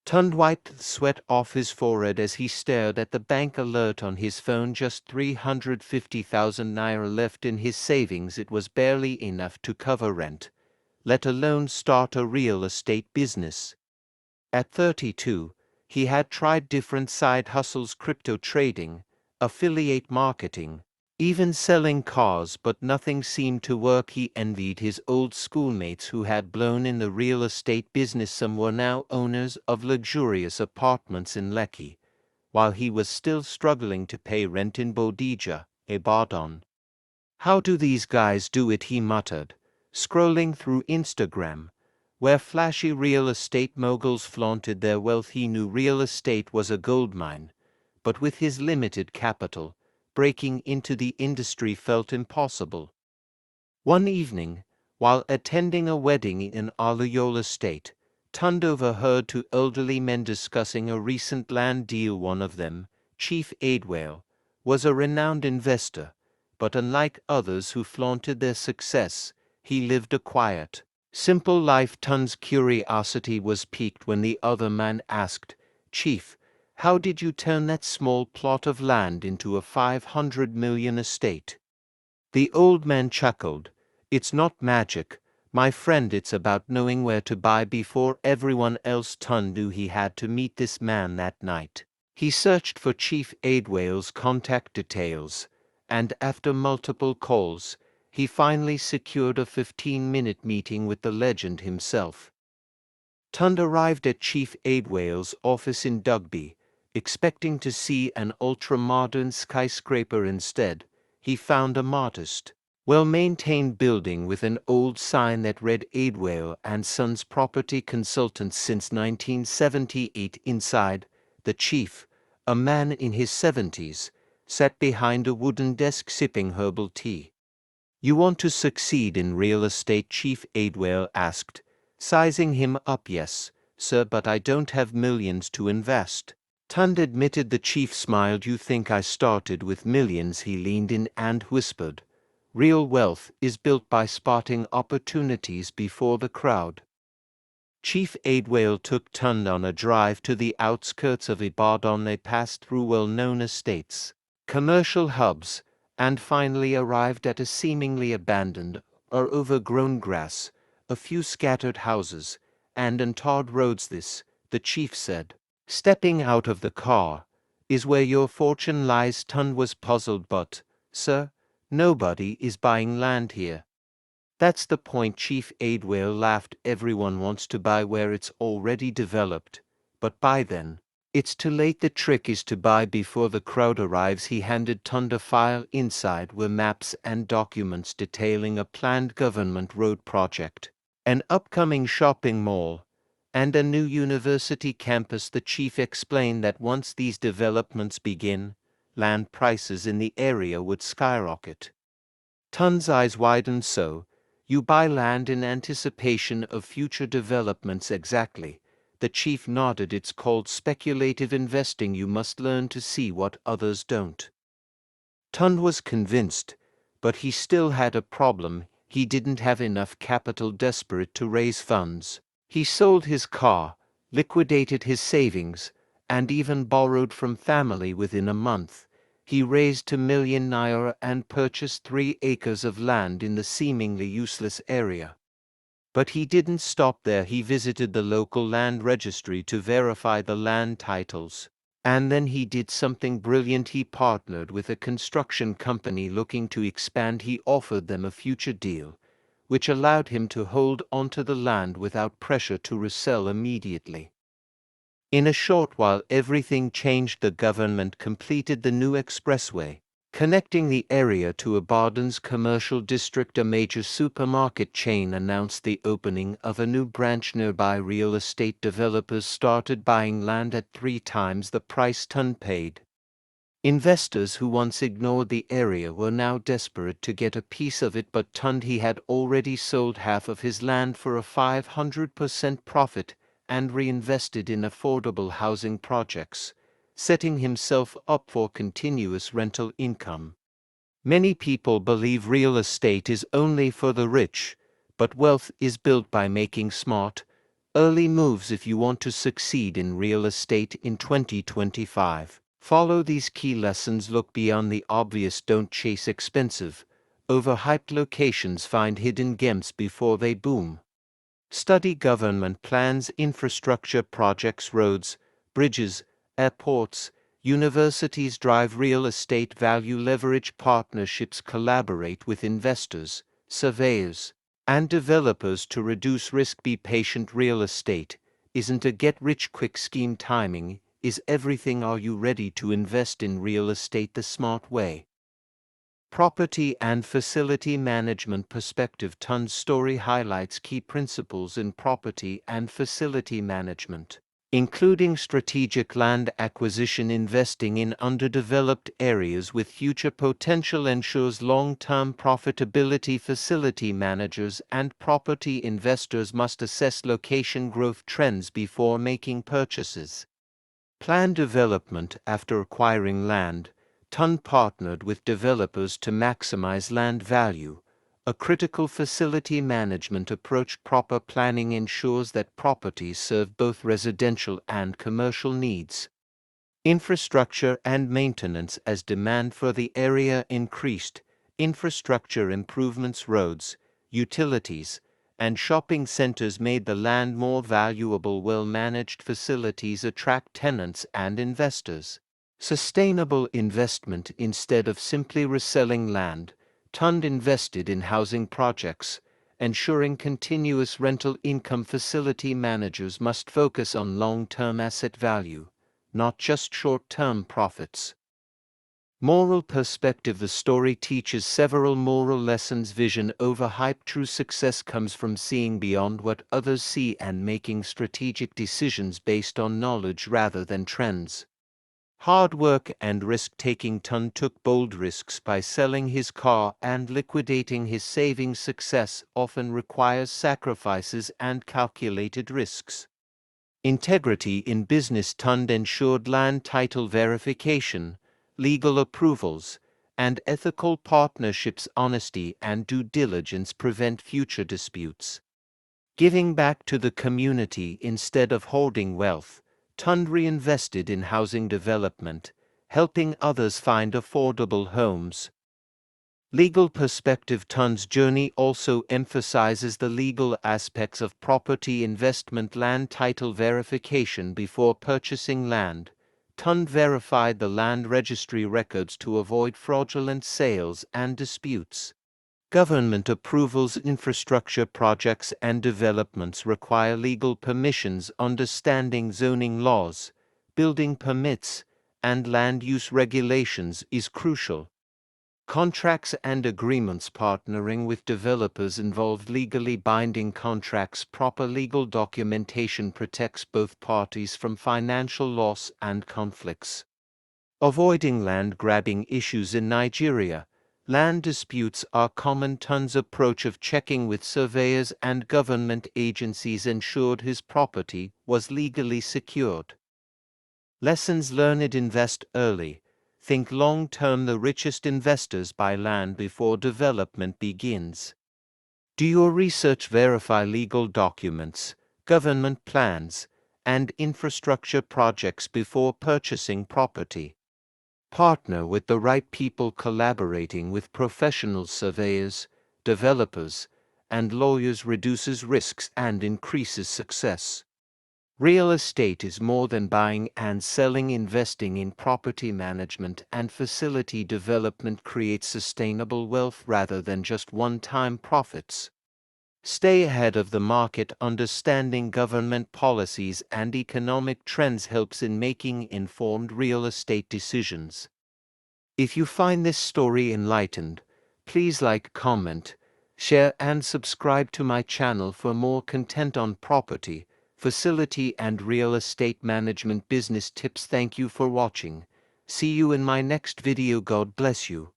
Tunde wiped the sweat off his forehead as he stared at the bank alert on his phone. Just 350,000 naira left in his savings. It was barely enough to cover rent, let alone start a real estate business. At 32, he had tried different side hustles: crypto trading, affiliate marketing, even selling cars, but nothing seemed to work. He envied his old schoolmates who had blown in the real estate business. Some were now owners of luxurious apartments in Lekki, while he was still struggling to pay rent in Bodija, Ibadan. "How do these guys do it?" he muttered, scrolling through Instagram, where flashy real estate moguls flaunted their wealth. He knew real estate was a goldmine, but with his limited capital, breaking into the industry felt impossible. One evening, while attending a wedding in Aluyola State, Tunde overheard two elderly men discussing a recent land deal. One of them, Chief Aidwale, was a renowned investor, but unlike others who flaunted their success, he lived a quiet, simple life. Tunde's curiosity was piqued when the other man asked, "Chief, how did you turn that small plot of land into a 500 million estate?" The old man chuckled. "It's not magic, my friend. It's about knowing where to buy before everyone else." Tunde knew he had to meet this man that night. He searched for Chief Aidwale's contact details, and after multiple calls, he finally secured a 15-minute meeting with the legend himself. Tunde arrived at Chief Aidwale's office in Dugby, expecting to see an ultra-modern skyscraper. Instead, he found a modest, well-maintained building with an old sign that read Aidwale and Sons Property Consultants since 1978. Inside, the chief, a man in his 70s, sat behind a wooden desk sipping herbal tea. "You want to succeed in real estate?" Chief Aidwale asked, sizing him up. "Yes, sir, but I don't have millions to invest." Tunde admitted. The chief smiled. "You think I started with millions?" He leaned in and whispered, "Real wealth is built by spotting opportunities before the crowd." Chief Aidwale took Tunde on a drive to the outskirts of Ibadan. They passed through well-known estates, commercial hubs, and finally arrived at a seemingly abandoned or overgrown grass, a few scattered houses, and untarred roads. "This," the chief said, stepping out of the car, "is where your fortune lies." Tunde was puzzled. "But, sir, nobody is buying land here." "That's the point," Chief Aidwale laughed. "Everyone wants to buy where it's already developed, but by then, it's too late. The trick is to buy before the crowd arrives." He handed Tunde a file. Inside were maps and documents detailing a planned government road project, an upcoming shopping mall, and a new university campus. The chief explained that once these developments begin, land prices in the area would skyrocket. Tunde's eyes widened. "So, you buy land in anticipation of future developments?" "Exactly." The chief nodded. "It's called speculative investing. You must learn to see what others don't." Tunde was convinced, but he still had a problem. He didn't have enough capital. Desperate to raise funds, he sold his car, liquidated his savings, and even borrowed from family. Within a month, he raised 2 million naira and purchased 3 acres of land in the seemingly useless area. But he didn't stop there. He visited the local land registry to verify the land titles. And then he did something brilliant. He partnered with a construction company looking to expand. He offered them a future deal, which allowed him to hold onto the land without pressure to resell immediately. In a short while everything changed. The government completed the new expressway, connecting the area to Ibadan's commercial district. A major supermarket chain announced the opening of a new branch nearby. Real estate developers started buying land at 3 times the price Tunde paid. Investors who once ignored the area were now desperate to get a piece of it. But Tunde, he had already sold half of his land for a 500% profit and reinvested in affordable housing projects, setting himself up for continuous rental income. Many people believe real estate is only for the rich, but wealth is built by making smart, Early moves if you want to succeed in real estate in 2025. Follow these key lessons. Look beyond the obvious. Don't chase expensive, overhyped locations. Find hidden gems before they boom. Study government plans, infrastructure projects, roads, bridges, airports, universities. Drive real estate value. Leverage partnerships. Collaborate with investors, surveyors, and developers to reduce risk. Be patient. Real estate isn't a get-rich-quick scheme. Timing is everything. Are you ready to invest in real estate the smart way? Property and facility management perspective. Tunde's story highlights key principles in property and facility management, including strategic land acquisition. Investing in underdeveloped areas with future potential ensures long-term profitability. Facility managers and property investors must assess location growth trends before making purchases. Plan development. After acquiring land, Tunde partnered with developers to maximize land value, a critical facility management approach. Proper planning ensures that properties serve both residential and commercial needs. Infrastructure and maintenance. As demand for the area increased, infrastructure improvements, roads, utilities, and shopping centers made the land more valuable. Well-managed facilities attract tenants and investors. Sustainable investment. Instead of simply reselling land, Tunde invested in housing projects, ensuring continuous rental income. Facility managers must focus on long-term asset value, not just short-term profits. Moral perspective. The story teaches several moral lessons. Vision over hype. True success comes from seeing beyond what others see and making strategic decisions based on knowledge rather than trends. Hard work and risk-taking. Tunde took bold risks by selling his car and liquidating his savings. Success often requires sacrifices and calculated risks. Integrity in business. Tunde ensured land title verification, legal approvals, and ethical partnerships. Honesty and due diligence prevent future disputes. Giving back to the community. Instead of hoarding wealth, Tunde reinvested in housing development, helping others find affordable homes. Legal perspective. Tunde's journey also emphasizes the legal aspects of property investment. Land title verification. Before purchasing land, Tunde verified the land registry records to avoid fraudulent sales and disputes. Government approvals. Infrastructure projects and developments require legal permissions. Understanding zoning laws, building permits, and land use regulations is crucial. Contracts and agreements. Partnering with developers involved legally binding contracts. Proper legal documentation protects both parties from financial loss and conflicts. Avoiding land grabbing issues. In Nigeria, land disputes are common. Tunde's approach of checking with surveyors and government agencies ensured his property was legally secured. Lessons learned. Invest early. Think long-term. The richest investors buy land before development begins. Do your research. Verify legal documents, government plans, and infrastructure projects before purchasing property. Partner with the right people. Collaborating with professional surveyors, developers, and lawyers reduces risks and increases success. Real estate is more than buying and selling. Investing in property management and facility development creates sustainable wealth rather than just one-time profits. Stay ahead of the market. Understanding government policies and economic trends helps in making informed real estate decisions. If you find this story enlightened, please like, comment, share and subscribe to my channel for more content on property, facility and real estate management business tips. Thank you for watching. See you in my next video. God bless you.